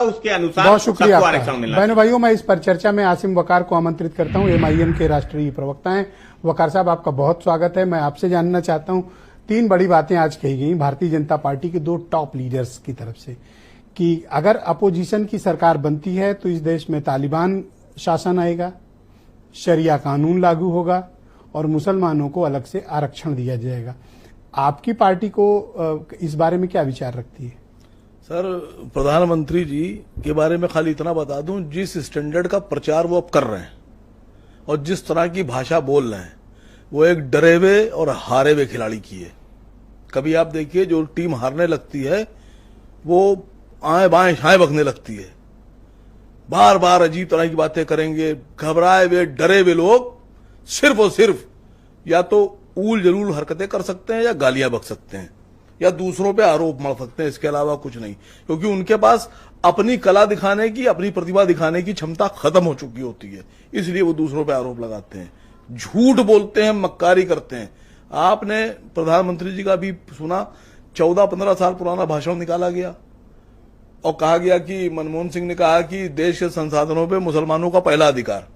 उसके अनुसार बहुत शुक्रिया सबको आपका। आरक्षण मिलना। बहनों भाइयों, मैं इस पर चर्चा में आसिम वकार को आमंत्रित करता हूं। एमआईएम के राष्ट्रीय प्रवक्ता हैं। वकार साहब, आपका बहुत स्वागत है। मैं आपसे जानना चाहता हूं, 3 बड़ी बातें आज कही गई भारतीय जनता पार्टी के 2 टॉप लीडर्स की तरफ से कि अगर अपोजिशन की सरकार बनती है तो इस देश में तालिबान शासन आएगा, शरिया कानून लागू होगा और मुसलमानों को अलग से आरक्षण दिया जाएगा। आपकी पार्टी को इस बारे में क्या विचार रखती है? सर, प्रधानमंत्री जी के बारे में खाली इतना बता दूं, जिस स्टैंडर्ड का प्रचार वो अब कर रहे हैं और जिस तरह की भाषा बोल रहे हैं, वो एक डरे हुए और हारे हुए खिलाड़ी की है। कभी आप देखिए, जो टीम हारने लगती है वो आए बाएं शाएं बकने लगती है, बार बार अजीब तरह की बातें करेंगे। घबराए हुए डरे हुए लोग सिर्फ और सिर्फ या तो ऊल जलूल हरकतें कर सकते हैं या गालियां बक सकते हैं या दूसरों पे आरोप मढ़ सकते हैं, इसके अलावा कुछ नहीं। क्योंकि उनके पास अपनी कला दिखाने की, अपनी प्रतिभा दिखाने की क्षमता खत्म हो चुकी होती है, इसलिए वो दूसरों पे आरोप लगाते हैं, झूठ बोलते हैं, मक्कारी करते हैं। आपने प्रधानमंत्री जी का भी सुना, 14-15 साल पुराना भाषण निकाला गया और कहा गया कि मनमोहन सिंह ने कहा कि देश के संसाधनों पे मुसलमानों का पहला अधिकार।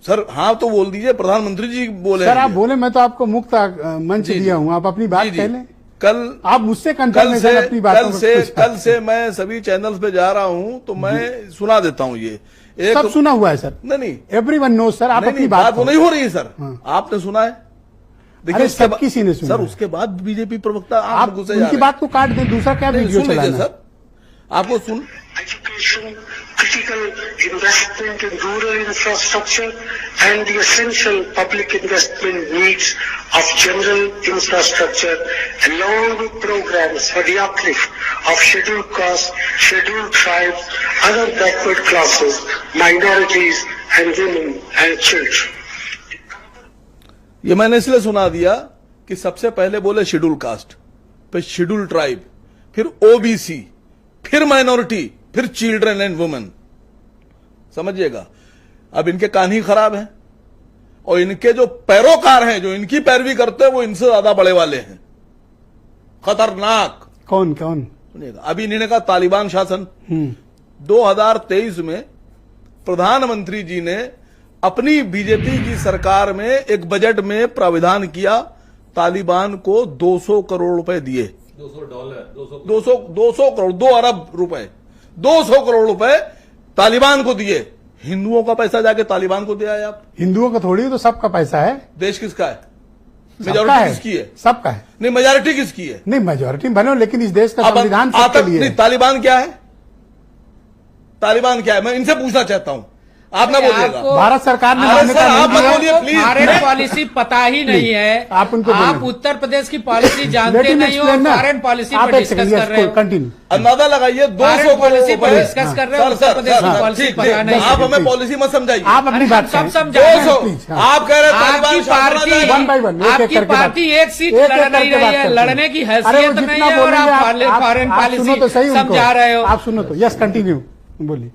सर हाँ तो बोल दीजिए, प्रधानमंत्री जी बोले। सर आप बोले, मैं तो आपको मुक्त मंच दिया हूं, आप अपनी बात कह लें। कल आप मुझसे कंफर्मेशन अपनी बातों कल से मैं सभी चैनल्स पे जा रहा हूं तो मैं सुना देता हूं। ये एक सब सुना हुआ है सर। नहीं, एवरीवन नोज सर। आप अपनी बात वो नहीं हो रही है सर। आपने सुना है? देखिए, सब किसी ने सुना सर। उसके बाद बीजेपी प्रवक्ता आप उनकी बात को काट दें, दूसरा क्या वीडियो चलाना सर? आपको सुन Education, critical investment in rural infrastructure and the essential public investment needs of general infrastructure along with programs for the uplift of scheduled castes, scheduled tribes, other backward classes, minorities and women and children. ये मैंने इसलिए सुना दिया कि सबसे पहले बोले schedule caste, फिर शेड्यूल ट्राइब, फिर ओबीसी, फिर माइनॉरिटी, फिर चिल्ड्रन एंड वुमेन। समझिएगा, अब इनके कान ही खराब हैं और इनके जो पैरोकार हैं, जो इनकी पैरवी करते हैं, वो इनसे ज्यादा बड़े वाले हैं, खतरनाक। कौन? सुनिएगा, अभी इन्होंने कहा तालिबान शासन। 2023 में प्रधानमंत्री जी ने अपनी बीजेपी की सरकार में एक बजट में प्राविधान किया, तालिबान को 200 करोड़ रुपए दिए। 200 करोड़, 2 अरब रुपए, 200 करोड़ रुपए तालिबान को दिए। हिंदुओं का पैसा जाके तालिबान को दिया है आप? हिंदुओं का थोड़ी, तो सबका पैसा है। देश किसका है? मेजोरिटी किसकी है? सबका है। नहीं, मेजोरिटी किसकी है? नहीं, मेजोरिटी बनो, लेकिन इस देश का संविधान सबके लिए है। तालिबान क्या है? तालिबान क्या है? मैं इनसे पूछना चाहता हूं, आप ना बोलिएगा। भारत सरकार ने फॉरेन पॉलिसी पता ही नहीं है। आप उनको आप उत्तर प्रदेश की पॉलिसी जानते नहीं हो, फॉरेन पॉलिसी पर डिस्कस कर रहे हो। कंटिन्यू। अंदाजा लगाइए, 200 पॉलिसी पर डिस्कस कर रहे हो, उत्तर प्रदेश की पॉलिसी पता नहीं। आप हमें पॉलिसी मत समझाइए, आप अपनी बात सब समझा। आप कह रहे हैं आपकी पार्टी एक सीट लड़ नहीं रही है, लड़ने की हैसियत नहीं है और आप फॉरेन पॉलिसी समझा रहे हो। आप सुनो तो। यस, कंटिन्यू बोलिए।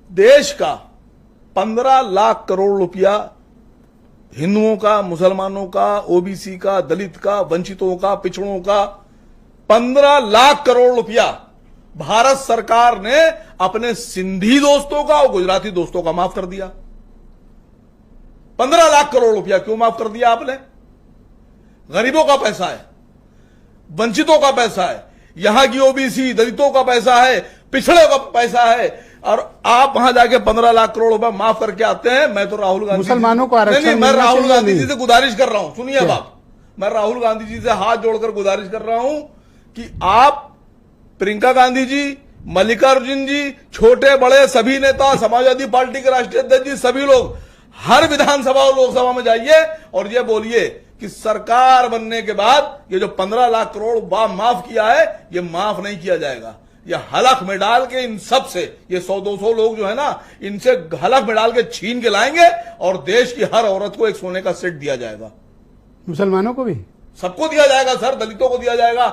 देश का 15 लाख करोड़ रुपया हिंदुओं का, मुसलमानों का, ओबीसी का, दलित का, वंचितों का, पिछड़ों का 15 लाख करोड़ रुपया भारत सरकार ने अपने सिंधी दोस्तों का और गुजराती दोस्तों का माफ कर दिया। 15 लाख करोड़ रुपया क्यों माफ कर दिया आपने? गरीबों का पैसा है, वंचितों का पैसा है, यहां की ओबीसी दलितों का पैसा है, पिछड़े का पैसा है, और आप वहां जाके 15 लाख करोड़ रुपए माफ करके आते हैं। मैं तो राहुल गांधी, मुसलमानों को आरक्षण नहीं, मैं राहुल गांधी जी से गुजारिश कर रहा हूं, सुनिए बात। मैं राहुल गांधी जी से हाथ जोड़कर गुजारिश कर रहा हूं कि आप, प्रियंका गांधी जी, मल्लिकार्जुन जी, छोटे बड़े सभी नेता, समाजवादी पार्टी के राष्ट्रीय अध्यक्ष जी, सभी लोग हर विधानसभा और लोकसभा में जाइए और ये बोलिए कि सरकार बनने के बाद ये जो 15 लाख करोड़ माफ किया है, ये माफ नहीं किया जाएगा। ये हलक में डाल के इन सब से, ये 100-200 लोग जो है ना, इनसे हलक में डाल के छीन के लाएंगे और देश की हर औरत को एक सोने का सेट दिया जाएगा। मुसलमानों को भी? सबको दिया जाएगा सर, दलितों को दिया जाएगा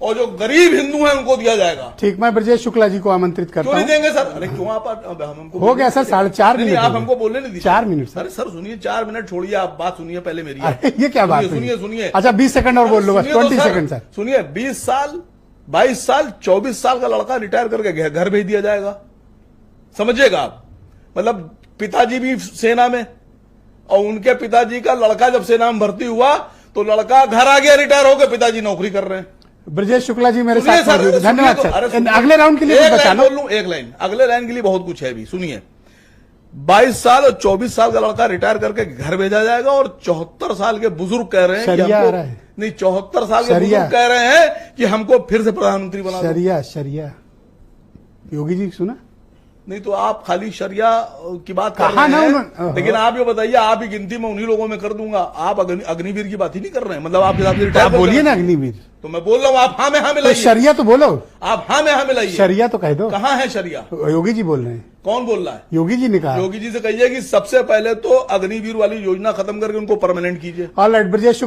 और जो गरीब हिंदू हैं उनको दिया जाएगा। ठीक, मैं ब्रजेश शुक्ला जी को आमंत्रित करता हूं। क्यों नहीं देंगे सर? अरे क्यों आप हमको हो गया सर 4.5 मिनट। आप हमको बोलने नहीं दीजिए। 4 मिनट अरे सर सुनिए, 4 मिनट छोड़िए, आप बात सुनिए पहले मेरी। ये क्या बात? सुनिए। अच्छा 20 सेकंड और बोल लो बस, 20 सेकंड सर। सुनिए, 20 साल 22 साल 24 साल का लड़का रिटायर करके घर भेज दिया जाएगा। समझिएगा आप, मतलब पिताजी भी सेना में और उनके पिताजी का लड़का जब सेना में भर्ती हुआ तो लड़का घर आ गया रिटायर होकर, पिताजी नौकरी कर रहे हैं। ब्रजेश शुक्ला जी मेरे सुनिए साथ मौजूद हैं। धन्यवाद तो, अरे सर। सुनिए, अगले राउंड के लिए एक कुछ बता लाइन लो। बोल लूं, एक लाइन, अगले लाइन के लिए बहुत कुछ है अभी। सुनिए, 22 साल और 24 साल का लड़का रिटायर करके घर भेजा जाएगा और 74 साल के बुजुर्ग कह रहे हैं कि शरिया हमको, आ रहा है। नहीं 74 साल के शरिया। बुजुर्ग कह रहे हैं कि हमको फिर से प्रधानमंत्री बना दो। शरिया योगी जी सुना? नहीं तो आप खाली शरिया की बात कर कहा रहे ना हैं, उन्होंने। लेकिन आप ये बताइए, आप ही गिनती में उन्हीं लोगों में कर दूंगा। आप अग्निवीर की बात ही नहीं कर रहे हैं, मतलब आप हिसाब से आप रिटायर बोलिए ना अग्निवीर। तो मैं बोल रहा हूं, आप हाँ में हाँ तो मिलाइए। शरिया तो बोलो। आप हाँ में हाँ मिलाइए। शरिया तो कह दो। कहाँ है शरिया? योगी जी बोल रहे हैं। कौन बोल रहा है? योगी जी ने कहा। योगी जी से कहिए कि सबसे पहले तो अग्निवीर वाली योजना खत्म करके उनको परमानेंट कीजिए। All right, Brajesh